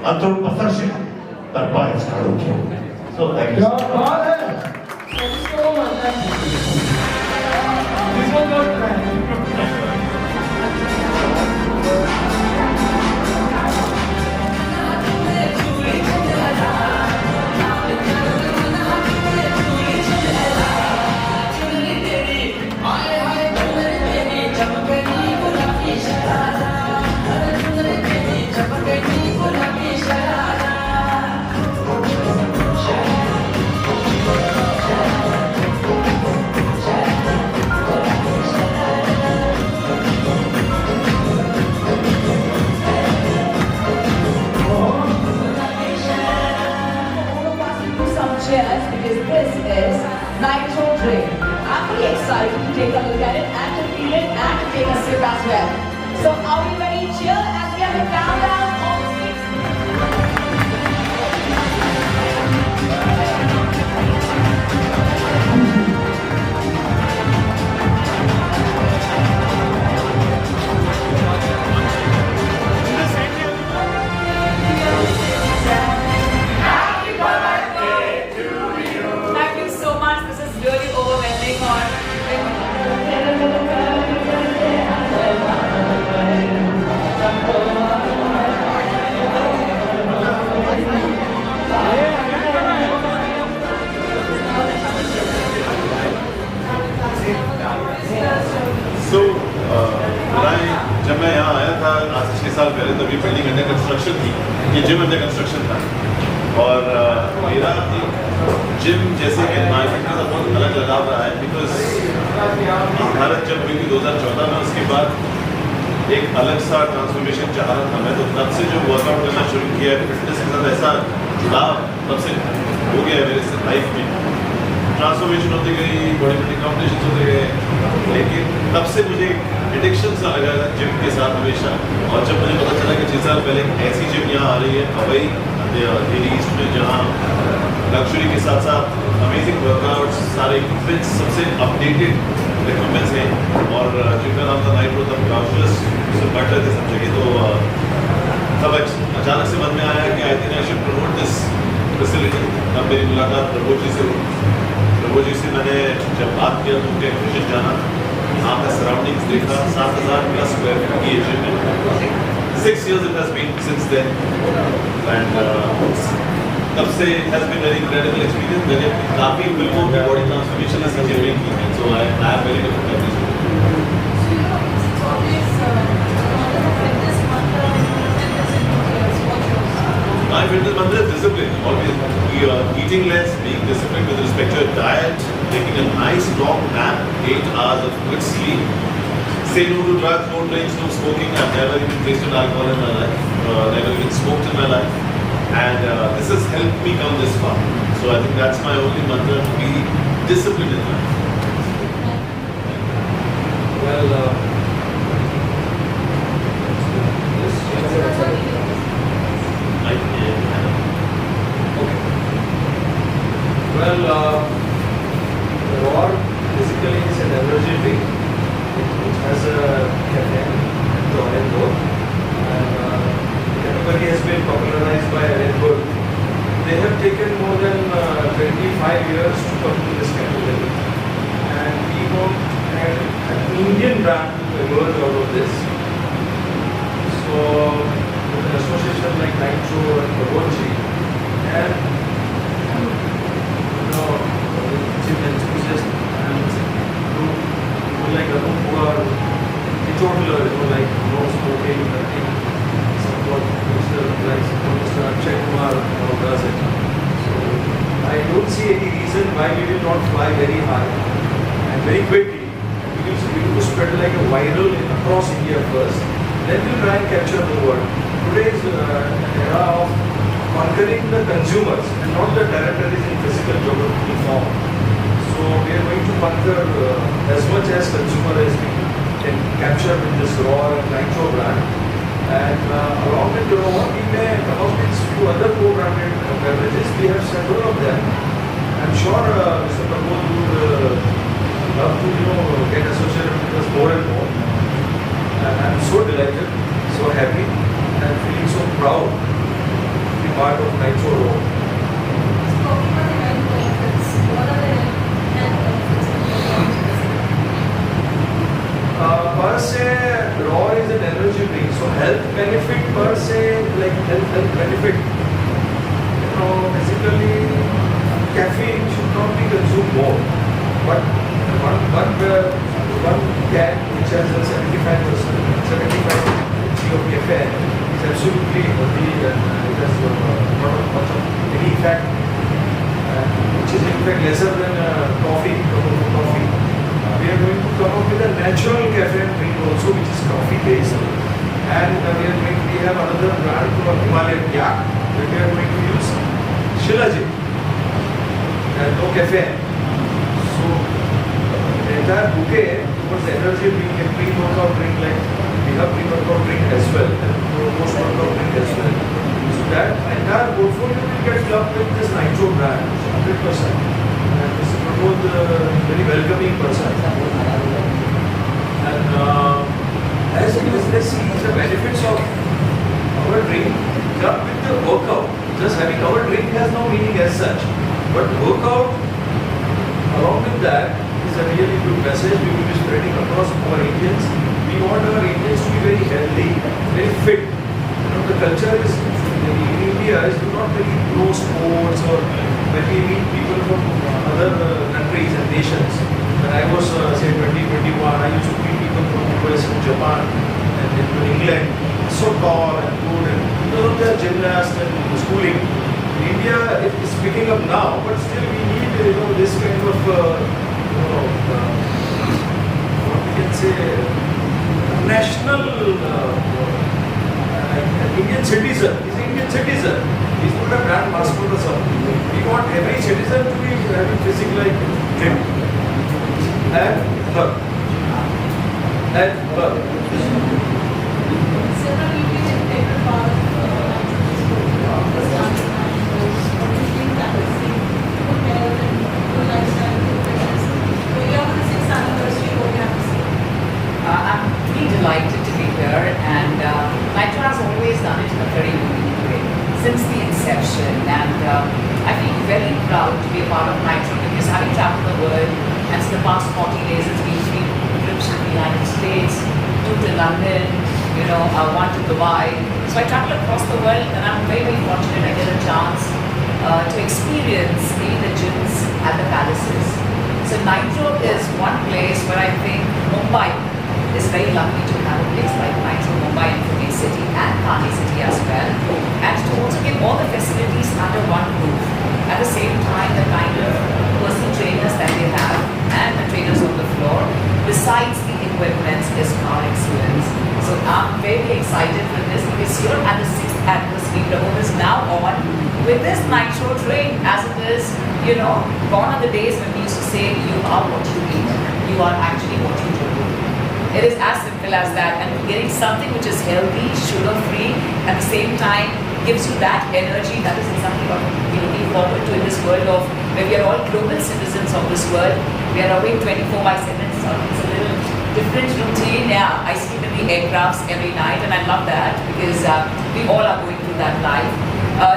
anthropocentric berpa start kiya. So thank you. Thank you so much. Thank you. This was not planned. Cheers, because this is Nitro Drink. I'm pretty excited to take a look at it and to feel it and to take a sip as well. So are we ready? Cheers as we have a countdown on 6 साल पहले तब ये building under construction थी, ये gym under construction था और मेरा एक जिम जैसे एनवायरमेंट के साथ बहुत अलग लगाव रहा है बिकॉज भारत जब हुई थी 2014 में, उसके बाद एक अलग सा ट्रांसफॉर्मेशन चाह रहा था मैं, तो तब से जो वर्कआउट करना शुरू किया है फिटनेस के साथ ऐसा जुड़ाव तब से हो गया है मेरे लाइफ में। ट्रांसफॉर्मेशन होती गई, बड़े बड़े कॉम्पिटिशन होते गए, लेकिन तब से मुझे एडिक्शन सा लगा जिम के साथ हमेशा। और जब मुझे पता चला कि 6 साल पहले ऐसी जिम यहाँ आ रही है अवई दिल्ली ईस्ट में, जहाँ लग्जरी के साथ साथ अमेजिंग वर्कआउट्स, सारे इक्विपमेंट्स सबसे अपडेटेड इक्विपमेंट्स हैं और जिनका नाम था नाइट्रो, तब ग्राउंडर्स से बढ़ रहे थे सब जगह। तो तब अचानक से मन में आया कि I think I should promote this facility. तब मेरी मुलाकात प्रभु जी से हुई। प्रभु जी से मैंने जब बात किया तो उनके मिशन जाना, यहाँ का सराउंडिंग्स देखा, 7,000+ स्क्वायर फीट की जिम है। 6 years it has been since then and तब से it has been very incredible experience। मैंने काफ़ी फिल्मों की बॉडी ट्रांसफॉर्मेशन ऐसी जिम में की है, so I have very different memories। My fitness mantra is discipline. Always eating less, being disciplined with respect to your diet, taking a nice long nap, 8 hours of good sleep. Say no to drugs, no drinks, no smoking. I've never even tasted alcohol in my life, never even smoked in my life, and this has helped me come this far. So I think that's my only mantra, to be disciplined in life. Well, Roar basically is an energy drink. It has a caffeine and oil both. And the category has been popularized by Red Bull. They have taken more than 25 years to come to this category. And we want an Indian brand to emerge out of this. So, with an association like Nitro and Prabodji, and gym enthusiasts and people like Raghu who are teetotaler, like no smoking, nothing, somewhat like Mr. Akshay Kumar does it. So I don't see any reason why we will not fly very high and very quickly. We need to spread like a viral across India first, then we'll try and capture the world. Today is an era of conquering the consumers and not the territories in physical geographical form. So we are going to conquer as much as consumer as we can capture with this Raw and Nitro brand. And along with Raw, we may come up with few other co-branded beverages. We have several of them. I'm sure Mr. Prabhu would love to get associated with us more and more. And I'm so delighted, so happy, and feeling so proud part of Nitro Row. Per se, raw is an energy drink. So health benefit per se, like health benefit. Basically, caffeine should not be consumed more. But one can which has a 75 kg of caffeine is absolutely healthy and it has not much of any effect, which is in fact lesser than coffee. We are going to come up with a natural caffeine drink also, which is coffee based, and we have another brand called Himalayan Yak, where we are going to use Shilajit and no caffeine. So the entire bouquet was energy drink and pre-workout drink, like we have pre-workout drink as well and post-workout drink as well. So that entire portfolio will get clubbed with this Nitro brand, 100%. And this is both very welcoming person. And as you see the benefits of our drink come with the workout. Just having our drink has no meaning as such. But workout along with that is a really good message we will be spreading across our Indians. We want our Indians to be very healthy, very fit. The culture is in India is not very pro sports, or when we meet people from other countries and nations. When I was say 2021, I used to meet people from US and Japan and from England, so tall and good, and because of their gymnasts and schooling. India is picking up now, but still we need this kind of what we can say national Indian citizen. He's an Indian citizen. He's not a brand master or something. We want every citizen to be having physique like him. And her. And her. I'm really delighted to be here, and Nitro has always done it in a very unique way since the inception, and I feel very proud to be a part of Nitro because having traveled the world, and for the past 40 days it's been 3 trips to the United States, 2 to London, one to Dubai. So I travel across the world, and I'm very, very fortunate I get a chance to experience the gyms and the palaces. So Nitro is one place where I think Mumbai is very lucky to have a place like Nitro Mumbai and Pune City and Thane City as well, and to also give all the facilities under one roof. At the same time, the kind of personal trainers that they have and the trainers on the floor, besides the equipment, is car excellence. So I'm very excited for this because here at the 6th anniversary, Brahmo is now on with this Nitro train, as it is, gone are the days when we used to say you are what you eat, you are actually what you do. It is as simple as that, and getting something which is healthy, sugar-free, at the same time gives you that energy. That is exactly what we're looking forward to in this world of where we are all global citizens of this world. We are awake 24/7, so it's a little different routine. Yeah, I sleep in the aircrafts every night, and I love that because we all are going through that life.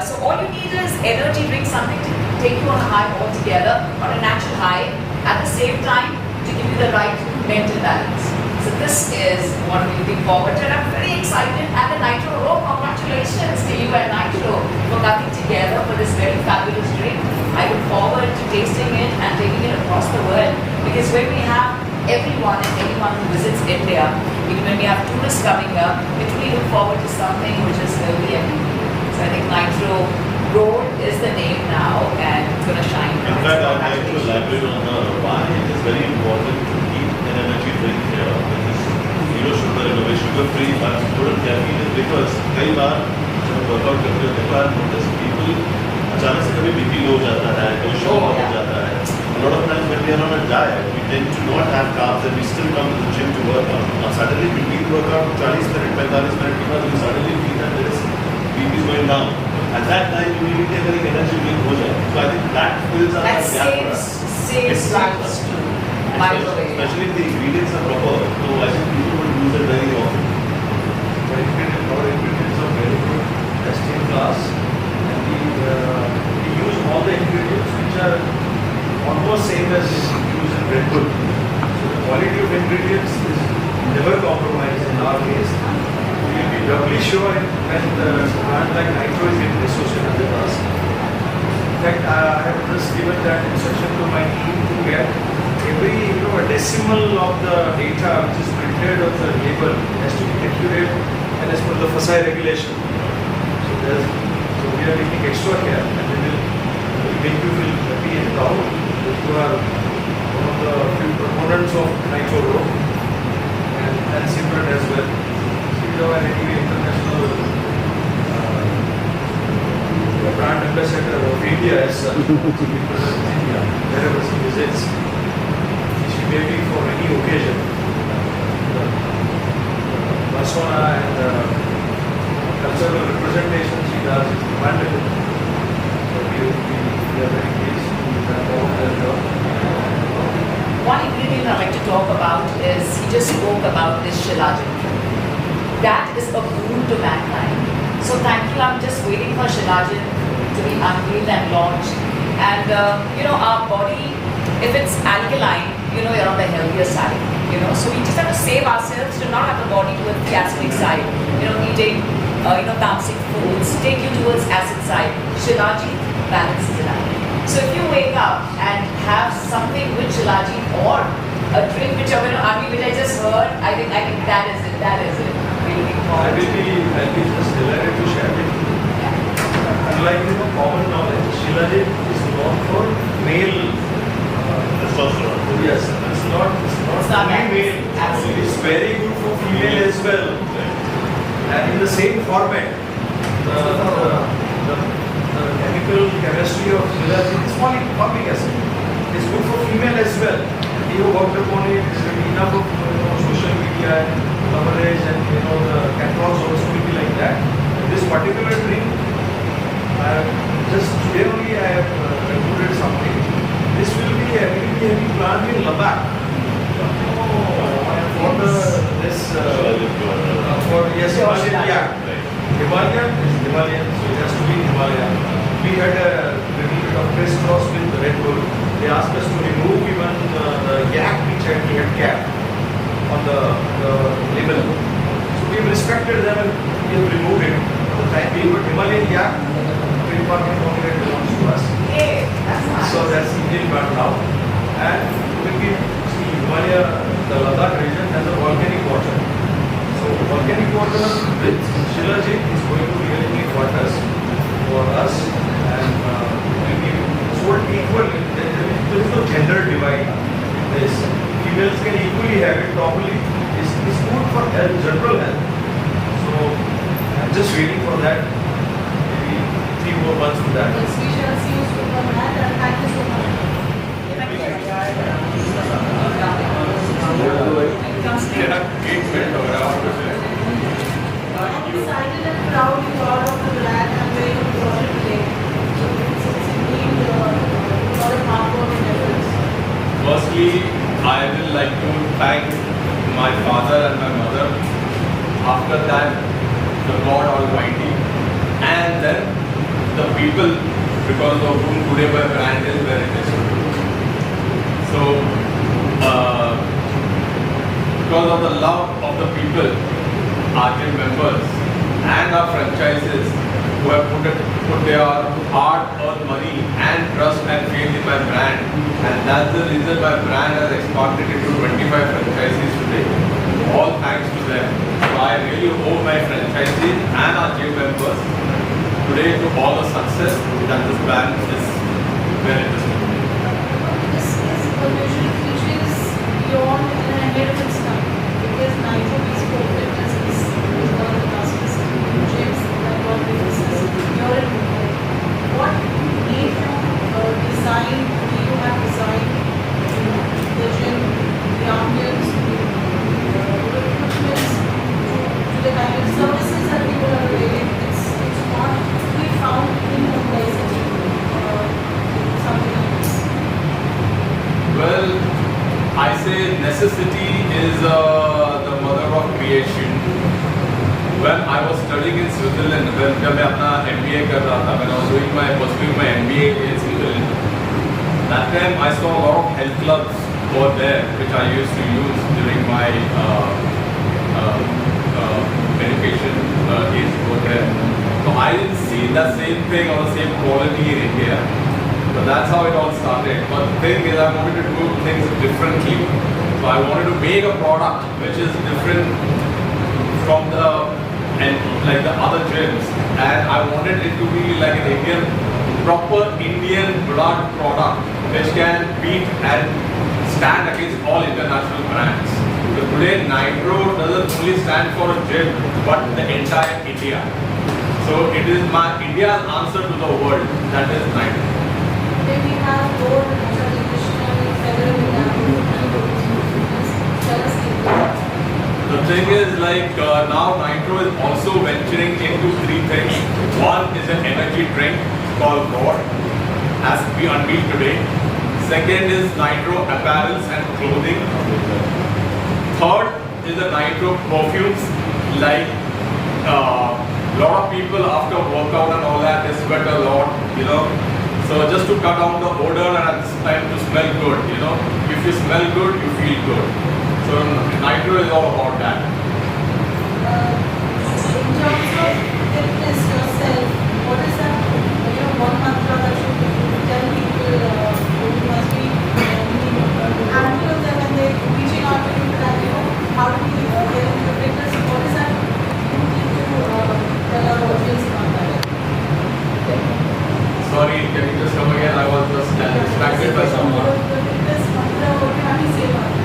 So all you need is energy drink, something to take you on a high altogether, on a natural high, at the same time to give you the right mental balance. So this is what we're looking forward to, and I'm very excited. And the Nitro Row, congratulations to you and Nitro for coming together for this very fabulous drink. I look forward to tasting it and taking it across the world, because when we have everyone and anyone who visits India, even when we have tourists coming up, we really look forward to something which is healthy and unique. So I think Nitro Road is the name now, and it's going to shine. In fact, I'd like to elaborate on why it is very important to keep an energy drink here, which is zero sugar in a way, sugar free, but total caffeine, is because कई बार जब workout करते हो, कई बार notice people अचानक से कभी BP low हो जाता है, कभी शुगर हो जाता है. A lot of times when we are on a diet, we tend to not have carbs and we still come to the gym to work out. Now suddenly between workout 40 minutes, 45 minutes के बाद we suddenly feel that there is BP is going down. At that time, you need to take energy drink हो जाए. So I think that fills up That that gap for us. saves lives too, by the way. Especially if the ingredients are proper, so I think people will use it very often. Our ingredients are very good, best in class, and as is used in Red Bull. So the quality of ingredients is never compromised in our case. We will be doubly sure when the brand like Nitro is getting associated with us. In fact, I have just given that instruction to my team to get every a decimal of the data which is printed on the label has to be accurate and as per the FSSAI regulation. So we are taking extra care and we will make you feel happy and proud that you are one of the few proponents of Nitro Row and Simran as well. So you are anyway international brand ambassador of India as such. He represents India wherever he visits. She may be for any occasion. Persona and cultural representation she does is wonderful. So we are very pleased to have all that job. One ingredient I'd like to talk about is, he just spoke about this shilajit. That is a boon to mankind. So thankful, I'm just waiting for shilajit to be unveiled and launched. And our body, if it's alkaline, you're on the healthier side. So we just have to save ourselves to not have the body towards the acidic side. Eating tamasic foods take you towards acid side. Shilajit balances it out. So if you wake up and have something with shilajit or a drink which I just heard, I think that is it. We're looking forward. I'll be just delighted to share with you. Unlike common knowledge, shilajit is known for male Testosterone. yes, it's not only male. Absolutely. It's very good for female as well. And in the same format, the chemical chemistry of shilajit is formic acid. It's good for female as well. We have worked upon it. It's really enough of social media and coverage, and the catalogs also will be like that. This particular drink, just today only I have recruited something. This will be heavy plant in Ladakh. Himalayan is Himalayan, so it has to be Himalayan. We had a little bit of crisscross with Red Bull. They asked us to remove even the yak which we had capped on the label. So we have respected them and we have removed it for the time being. But Himalayan yak, trademark formulate belongs to us. Hey, that's nice. So that's Indian brand now. And when we see Himalaya, the Ladakh region has a volcanic water. So volcanic water with shilajit is going to really make waters for us, and will be sold equally. There is no gender divide in this. Females can equally have it properly. It's good for health, general health. So I'm just waiting for that. Maybe 3 more months with that. Yes, we shall see you soon on that, and thank you so much. I'm excited and proud you are of the brand and where you brought it today. So it's indeed a lot of hard work and efforts. Firstly, I will like to thank my father and my mother. After that, the God Almighty, and then the people, because of whom today my brand is where it is. So, because of the love of the people, our gym members and our franchises who have put their hard-earned money and trust and faith in my brand, and that's the reason my brand has expanded into 25 franchises today. All thanks to them. So I really owe my franchises and our gym members today to all the success that this brand is where it is. This is a vision which is beyond and ahead of its time, because Nitro is fitness is one of the fastest gyms that got businesses here in Mumbai. What made you design, do you have designed the gym, the ambience, the equipment, to the kind of services that people are availing? It's not to be found in Mumbai city, something like this. Well, I say necessity is the mother of creation. When I was studying in Switzerland, when I was doing my MBA in Switzerland, That time I saw a lot of health clubs over there, which I used to use during my medication days over there. So I didn't see the same thing or the same quality in India. But that's how it all started. But the thing is, I wanted to do things differently. So I wanted to make a product which is different from the like the other gyms, and I wanted it to be like an Indian, proper Indian blood product which can beat and stand against all international brands. So today Nitro doesn't only stand for a gym but the entire India. So it is my India's answer to the world, that is Nitro. Then we have more traditional several The thing is like now Nitro is also venturing into three things. One is an energy drink called Roar, as we unveiled today. Second is Nitro apparels and clothing. Third is the Nitro perfumes, like lot of people after workout and all that, they sweat a lot, you know. So just to cut down the odor and at this time to smell good, you know. If you smell good, you feel good. So Nitro is all about that. in terms of fitness yourself, what is that, one mantra that you tell people who must be handful of them when they're reaching out to you that, how do we get into the fitness? What is that you need to tell our audience about that? Sorry, can you just come again? I was just distracted by someone. The fitness mantra, what can we say about it?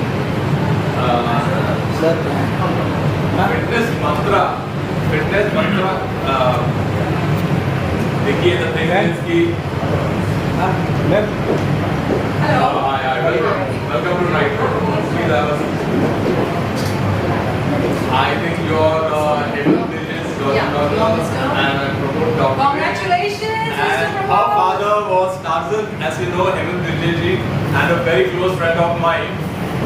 Fitness mantra. देखिए the thing is कि Hello. welcome to Nitro. Please have a seat. I think your Hemant Dirje's daughter and promote doctor. Congratulations, Mr. And her Pramod. father was Tarzan, as you know, Hemant Dirje ji, and a very close friend of mine.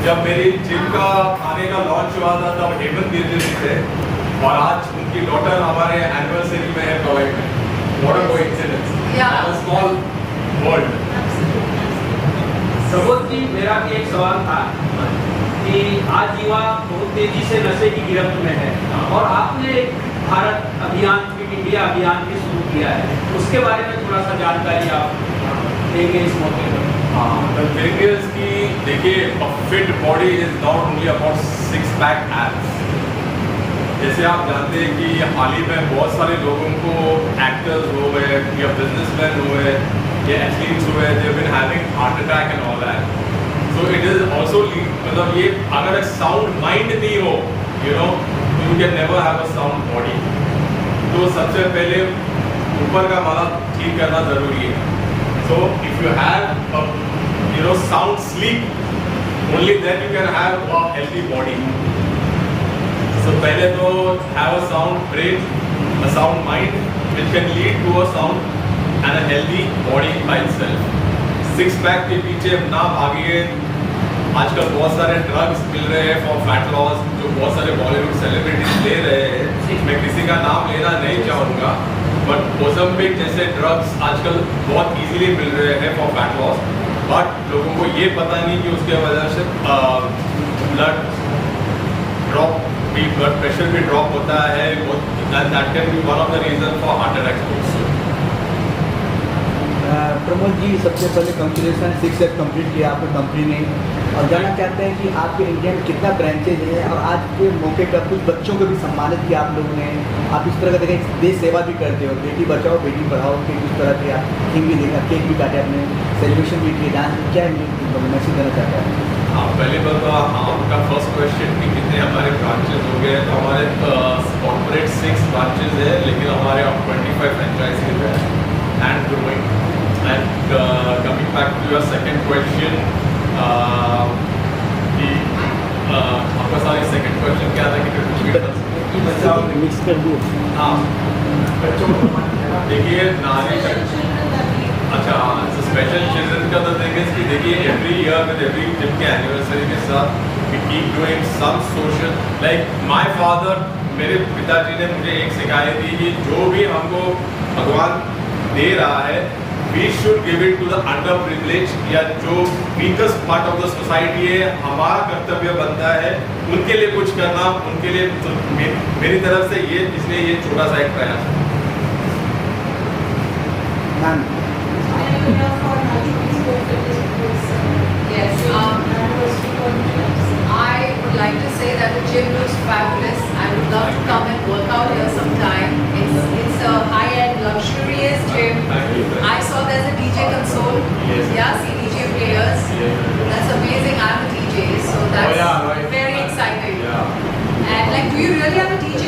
जब मेरी gym का खाने का launch हुआ था तब हेमंत दिर्जे जी थे और आज उनकी डॉटर हमारे एनिवर्सरी में है कवाई में. What a coincidence. Yeah. A small world. Prabodh जी, मेरा भी एक सवाल था कि आज युवा बहुत तेजी से नशे की गिरफ्त में है और आपने भारत अभियान, फिट इंडिया अभियान भी शुरू किया है, उसके बारे में थोड़ा सा जानकारी आप देंगे इस मौके पर? The thing is कि देखिए, a fit body is not only about six-pack abs. जैसे आप जानते हैं कि हाल ही में बहुत सारे लोगों को एक्टर्स हो गए या बिजनेसमैन हुए या एथलीट्स हुए, they have been having heart attack and all that. So it is also मतलब ये अगर एक sound mind नहीं हो, you know, you can never have a sound body. तो सबसे पहले ऊपर का माला ठीक करना जरूरी है. So if you have a sound sleep, only then you can have a healthy body. So पहले तो have a sound brain, a sound mind, which can lead to a sound and a healthy body by itself. Six pack के पीछे ना भागिए. आजकल बहुत सारे drugs मिल रहे हैं फॉर फैट लॉस, जो बहुत सारे बॉलीवुड सेलिब्रिटीज ले रहे हैं. मैं किसी का नाम लेना नहीं चाहूँगा, बट ओज़म्पिक जैसे ड्रग्स आजकल बहुत इजीली मिल रहे हैं फॉर फैट लॉस. बट लोगों को ये पता नहीं कि उसके वजह से ब्लड प्रेशर भी ड्रॉप होता है. That can be one of the reason for heart attack also. Pramod ji, सबसे पहले कंग्रेचुलेसन, 6 ईयर कंप्लीट किया आपने कंपनी ने, और जानना चाहते हैं कि आपके इंडिया में कितना ब्रांचेज है और आज के मौके पर कुछ बच्चों को भी सम्मानित किया आप लोगों ने. आप इस तरह का देखें, देश सेवा भी करते हो, बेटी बचाओ बेटी पढ़ाओ के इस तरह के आप थीम भी देखा, केक भी काटे आपने, सेलिब्रेशन भी किए. डांस क्या मैसेज देना चाहते हैं? हाँ, पहले बात तो आपका फर्स्ट क्वेश्चन कि कितने हमारे ब्रांचेज हो गए, तो हमारे कॉर्पोरेट 6 ब्रांचेज है, लेकिन हमारे अब 25 फ्रेंचाइजीज है and growing. And coming back to your second question, कि आपका सारी सेकंड क्वेश्चन क्या था कि मिक्स कर दूँ. हाँ, देखिए नारी अच्छा स्पेशल चिल्ड्रन का तो थिंग कि देखिए every year with every gym के एनिवर्सरी के साथ we keep doing some social. Like my father, मेरे पिताजी ने मुझे एक शिकायत दी कि जो भी हमको भगवान दे रहा है we should give it to the underprivileged या जो weakest part of the society है. हमारा कर्तव्य बनता है उनके लिए कुछ करना, उनके लिए तो मेरी तरफ से ये इसलिए ये छोटा सा एक प्रयास है. Ma'am Yes. I would like to say that the gym looks fabulous. I would love to come and work out here sometime. It's a high-end, luxurious gym. I saw there's a DJ console. Yes. Yeah, see DJ players. That's amazing. I'm a DJ, so that's right. very exciting. Yeah. And like, do you really have a DJ?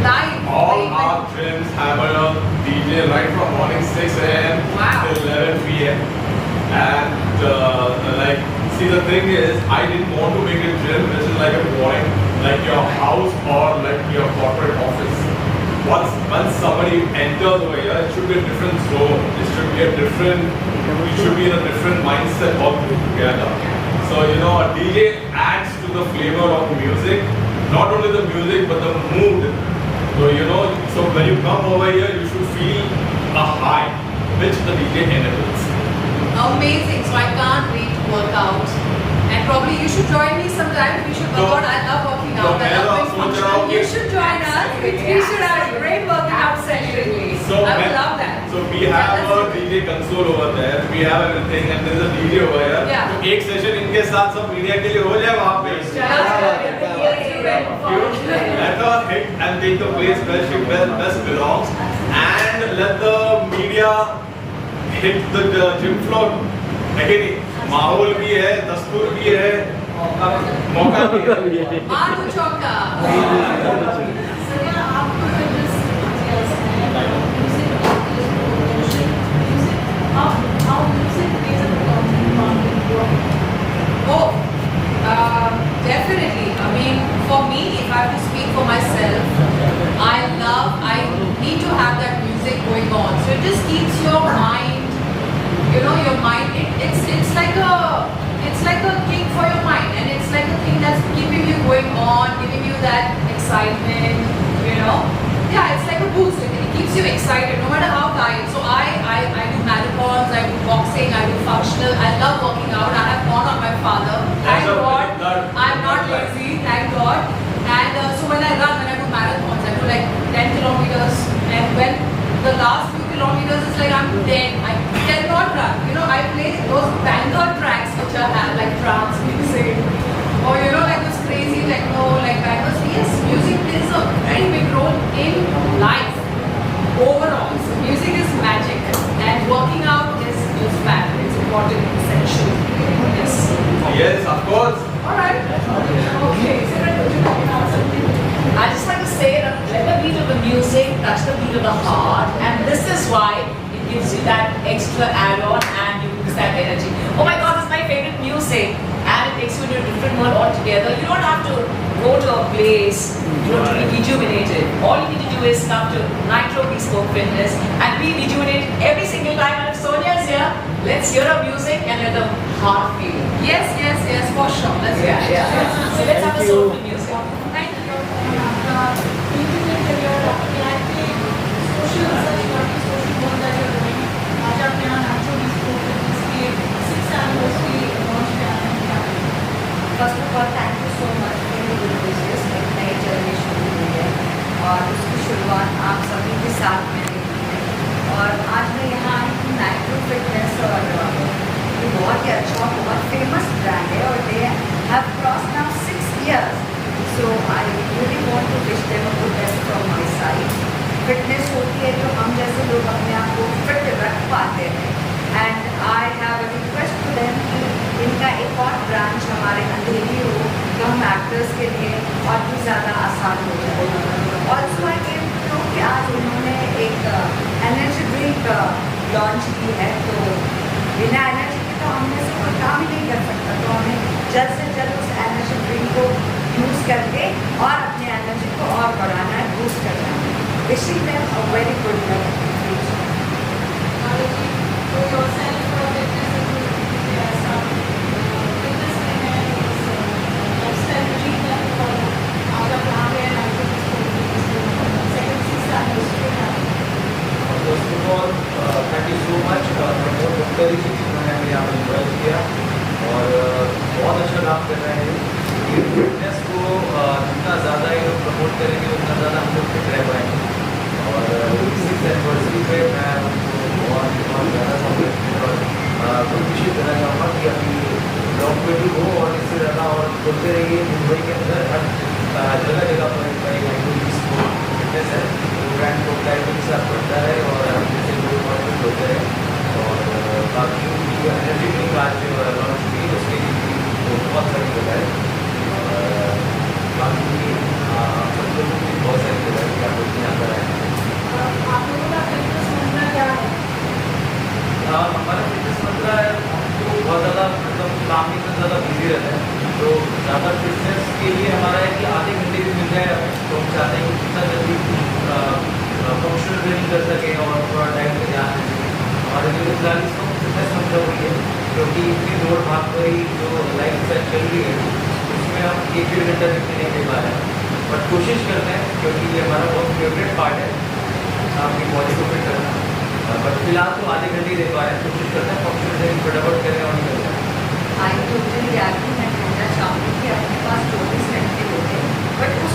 Live? All playing our like- gyms have a DJ right from morning 6 a.m. Wow. till 11 p.m. And like, see the thing is, I didn't want to make a gym which is like a point, like your house or like your corporate office. Once somebody enters over here, it should be a different zone. It should be a different. We should be in a different mindset all together. So you know, a DJ adds to the flavor of music. Not only the music, but the mood. So you know, so when you come over here, you should feel a high, which the DJ enables. Amazing. So I can't wait to work out. And probably you should join me sometime. We should work out. I love working out. I love doing functional. You should join us. We should have a great working out session. So I would love that. So we have a DJ console over there. We have everything, and there is a DJ over here. Yeah. तो एक session इनके साथ सब media के लिए हो जाए वहाँ पे. Let her hit and take the place where she best belongs, and let the media hit the gym floor. है कि नहीं? माहौल भी है, दस्तूर भी है, मौका भी है. Maru Chokka. आपको fitness enthusiast हैं, music how music plays a important part in your Oh, definitely. I mean, for me, if I have to speak for myself, I need to have that music going on. So it just keeps your mind, you know, your mind. It's like a kick for your mind, and it's like a thing that's keeping you going on, giving you that excitement, you know. Yeah, it's like a boost. It keeps you excited, no matter how tired. So I do marathons, I do boxing, I do functional. I love working out. I have gone on my father. Thank God, I'm not lazy. Thank God. And so when I run, when I do marathons, I do like 10 kilometers. And when the last few kilometers, it's like I'm dead. I cannot run. You know, I play those banger tracks which I have, like trance music, or you know, like those crazy techno, like bangers. Yes, music plays a very big role in life overall. So music is magic, and working out is fab. It's important, essential. Yes. Yes, of course. All right. Okay. I just like to say that let the beat of the music touch the beat of the heart, and this is why it gives you that extra add-on and you lose that energy. Oh my God, this is my favorite music, and it takes you into a different world altogether. You don't have to go to a place, you know, to be rejuvenated. All you need to do is come to Nitro Bespoke Fitness and be rejuvenated every single time. And if Sonia is here, let's hear her music and let the heart feel. Yes, yes, yes, for sure. Let's hear it. So let's have a soulful music. Thank you. social research work, social work that you're doing. आज आपने यहाँ Nitro Bespoke Fitness की 6th anniversary launch किया है. First of all thank you so much for your business. एक नई journey शुरू हुई है और उसकी शुरुआत आप सभी के साथ में हुई है. और आज मैं यहाँ आई हूँ नाइट्रो फिटनेस, और ये बहुत ही अच्छा बहुत फेमस ब्रांड है और they have cross now 6 years. So I really want to wish them the best from my side. Fitness होती है जो हम जैसे लोग अपने आप को फिट रख पाते हैं, and I have a request to them कि इनका एक और ब्रांच हमारे अंधेरी हो जो हम एक्टर्स के लिए और भी ज़्यादा आसान हो जाए. Also I came to know कि आज उन्होंने एक एनर्जी ड्रिंक लॉन्च की है, तो बिना एनर्जी के तो हमने से कोई काम ही नहीं कर सकता. तो हमें जल्द से जल्द उस एनर्जी ड्रिंक को यूज़ करके और अपने एनर्जी को और बढ़ाना है, बूस्ट करना है. Wishing them a very good luck in future. So yourself for fitness enthusiast, fitness में है lifestyle routine है, और आज आप यहाँ पे Nitro Bespoke Fitness second 6th anniversary है. First of all, thank you so much. सारी चीज़ें मैंने अभी यहाँ पर ज्वाइन किया और बहुत अच्छा काम कर रहे हैं ये फिटनेस को जितना ज़्यादा ये लोग प्रमोट करेंगे उतना ज़्यादा हम लोग फिट रह पाएंगे और 6th एनिवर्सरी पे मैं उनको बहुत बहुत ज़्यादा सपोर्ट और कोशिश करना चाहूँगा कि अभी लॉन्ग हो और इससे ज़्यादा और बोलते रहिए मुंबई के अंदर हर जगह जगह पर फिटनेस है ब्रांड पॉपुलैरिटी के साथ बढ़ता है और जैसे लोग कॉन्फिडेंट होते हैं और बाकी जो एनर्जी ड्रिंक आज लॉन्च हुई उसके लिए भी वो बहुत सारी जगह है और बाकी सब लोगों की बहुत सारी जगह है क्या बोलते हैं यहाँ पर आए आप लोगों का फिटनेस मंत्र क्या है? हमारा फिटनेस मंत्र है हमको बहुत ज़्यादा मतलब काम में इतना ज़्यादा बिजी रहता है तो ज़्यादा फिटनेस के लिए हमारा है कि आधे घंटे भी मिल जाए तो हम चाहते हैं कि जितना जल्दी फंक्शनल ट्रेनिंग कर सके और थोड़ा टाइम पे ध्यान दें हमारे लिए फिलहाल इसको फिटनेस मंत्र हुई है क्योंकि इतनी दौड़ भाग भरी जो लाइफ स्टाइल चल रही है उसमें हम 1-1.5 घंटा तक नहीं दे पा रहे हैं बट कोशिश करते हैं क्योंकि ये हमारा बहुत फेवरेट पार्ट है आपकी बॉडी को फिट करना बट फिलहाल तो आधे घंटे ही दे पा रहे हैं कोशिश करते हैं फंक्शनल ट्रेनिंग फटाफट करें और निकल जाए आई टोटली एग्री। मैं कहना चाहूँगी कि अपने पास 24 घंटे होते हैं बट उस